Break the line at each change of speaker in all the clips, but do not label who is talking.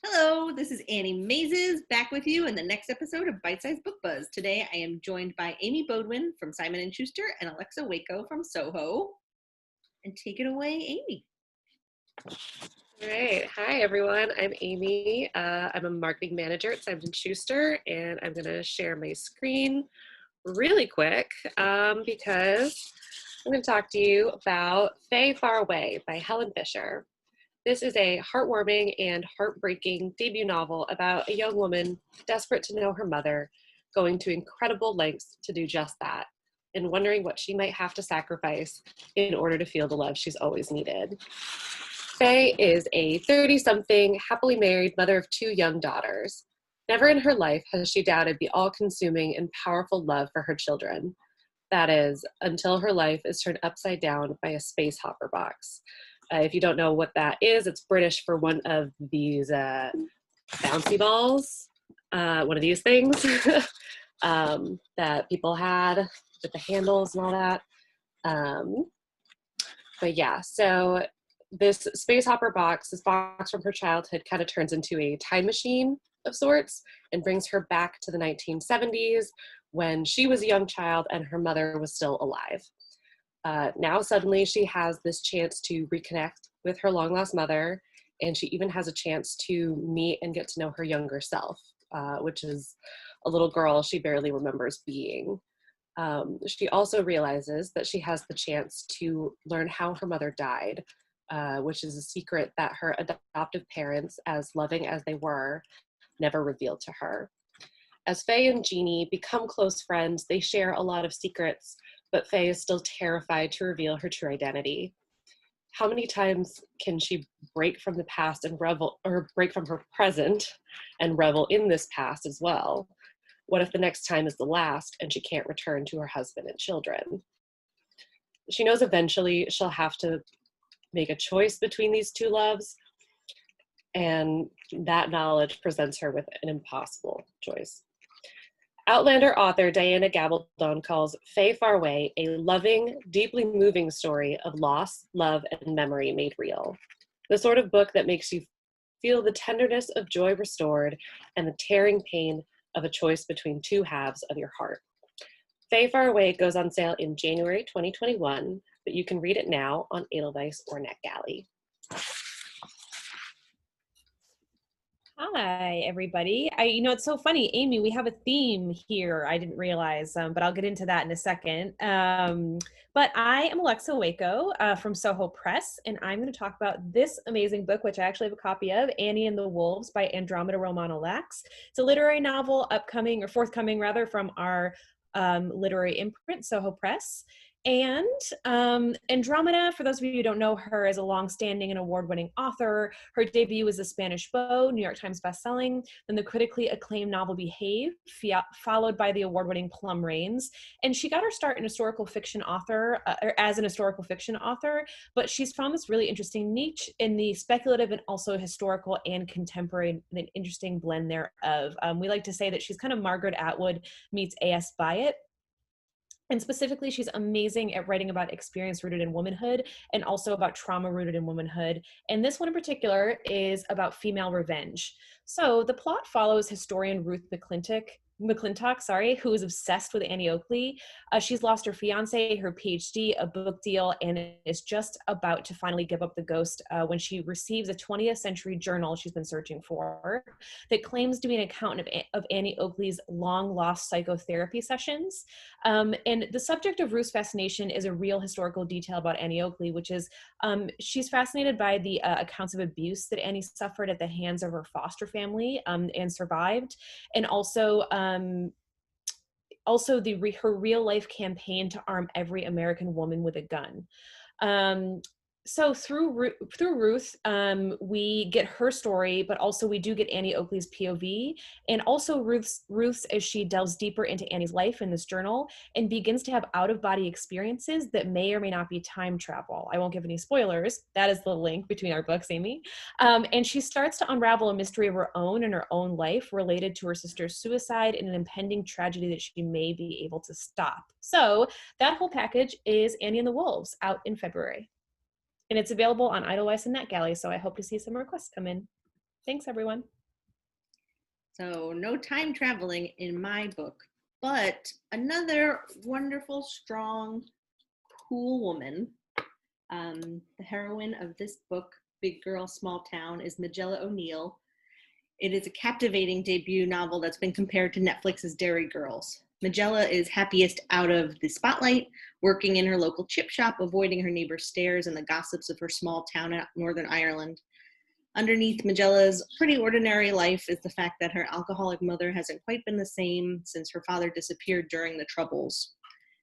Hello, this is Annie Mazes back with you in the next episode of Bite Size Book Buzz. Today I am joined by Amy Bodwin from Simon Schuster and Alexa Waco from Soho. And take it away, Amy.
All right. Hi, everyone. I'm Amy. I'm a marketing manager at Simon Schuster, and I'm going to share my screen really quick because I'm going to talk to you about Faye, Faraway by Helen Fisher. This is a heartwarming and heartbreaking debut novel about a young woman desperate to know her mother, going to incredible lengths to do just that, and wondering what she might have to sacrifice in order to feel the love she's always needed. Faye is a 30-something, happily married mother of 2 young daughters. Never in her life has she doubted the all-consuming and powerful love for her children. That is, until her life is turned upside down by a space hopper box. If you don't know what that is, it's British for one of these bouncy balls, one of these things that people had with the handles and all that. But yeah, so this space hopper box, this box from her childhood, kind of turns into a time machine of sorts and brings her back to the 1970s when she was a young child and her mother was still alive. Now suddenly she has this chance to reconnect with her long-lost mother, and she even has a chance to meet and get to know her younger self, which is a little girl she barely remembers being. She also realizes that she has the chance to learn how her mother died, which is a secret that her adoptive parents, as loving as they were, never revealed to her. As Faye and Jeannie become close friends, they share a lot of secrets, but Faye is still terrified to reveal her true identity. How many times can she break from the past and revel, or break from her present and revel in this past as well? What if the next time is the last and she can't return to her husband and children? She knows eventually she'll have to make a choice between these 2 loves, and that knowledge presents her with an impossible choice. Outlander author Diana Gabaldon calls Faye Faraway a loving, deeply moving story of loss, love, and memory made real. The sort of book that makes you feel the tenderness of joy restored and the tearing pain of a choice between 2 halves of your heart. Faye Faraway goes on sale in January 2021, but you can read it now on Edelweiss or NetGalley.
Hi, everybody. It's so funny, Amy, we have a theme here. I didn't realize, but I'll get into that in a second. But I am Alexa Waco from Soho Press, and I'm going to talk about this amazing book, which I actually have a copy of, Annie and the Wolves by Andromeda Romano-Lax. It's a literary novel forthcoming rather, from our literary imprint, Soho Press. And Andromeda, for those of you who don't know her, is a long-standing and award-winning author. Her debut was The Spanish Beau, New York Times bestselling, then the critically acclaimed novel Behave, followed by the award-winning Plum Rains. And she got her start as an historical fiction author, but she's found this really interesting niche in the speculative and also historical and contemporary, an interesting blend thereof. We like to say that she's kind of Margaret Atwood meets A.S. Byatt. And specifically, she's amazing at writing about experience rooted in womanhood and also about trauma rooted in womanhood. And this one in particular is about female revenge. So the plot follows historian Ruth McClintock, who is obsessed with Annie Oakley. She's lost her fiance, her PhD, a book deal, and is just about to finally give up the ghost when she receives a 20th century journal she's been searching for that claims to be an account of Annie Oakley's long-lost psychotherapy sessions. And the subject of Ruth's fascination is a real historical detail about Annie Oakley, which is she's fascinated by the accounts of abuse that Annie suffered at the hands of her foster family and survived, and also her real life campaign to arm every American woman with a gun. So through Ruth, we get her story, but also we do get Annie Oakley's POV, and also Ruth's as she delves deeper into Annie's life in this journal and begins to have out-of-body experiences that may or may not be time travel. I won't give any spoilers. That is the link between our books, Amy. And she starts to unravel a mystery of her own in her own life related to her sister's suicide and an impending tragedy that she may be able to stop. So that whole package is Annie and the Wolves, out in February. And it's available on Edelweiss and NetGalley, so I hope to see some requests come in. Thanks, everyone.
So no time traveling in my book, but another wonderful, strong, cool woman. The heroine of this book, Big Girl, Small Town, is Magella O'Neill. It is a captivating debut novel that's been compared to Netflix's Dairy Girls. Magella is happiest out of the spotlight, working in her local chip shop, avoiding her neighbors' stares and the gossips of her small town in Northern Ireland. Underneath Magella's pretty ordinary life is the fact that her alcoholic mother hasn't quite been the same since her father disappeared during the Troubles.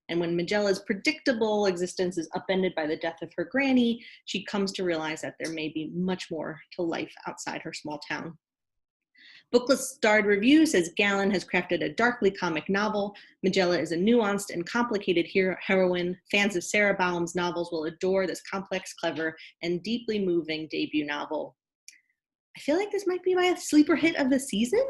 And when Magella's predictable existence is upended by the death of her granny, she comes to realize that there may be much more to life outside her small town. Booklist Starred Review says Gallen has crafted a darkly comic novel. Magella is a nuanced and complicated heroine. Fans of Sarah Baum's novels will adore this complex, clever, and deeply moving debut novel. I feel like this might be my sleeper hit of the season,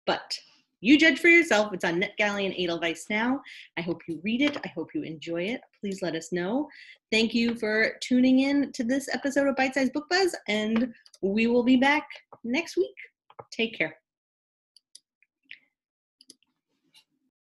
but you judge for yourself. It's on NetGalley and Edelweiss now. I hope you read it. I hope you enjoy it. Please let us know. Thank you for tuning in to this episode of Bite Size Book Buzz, and we will be back next week. Take care.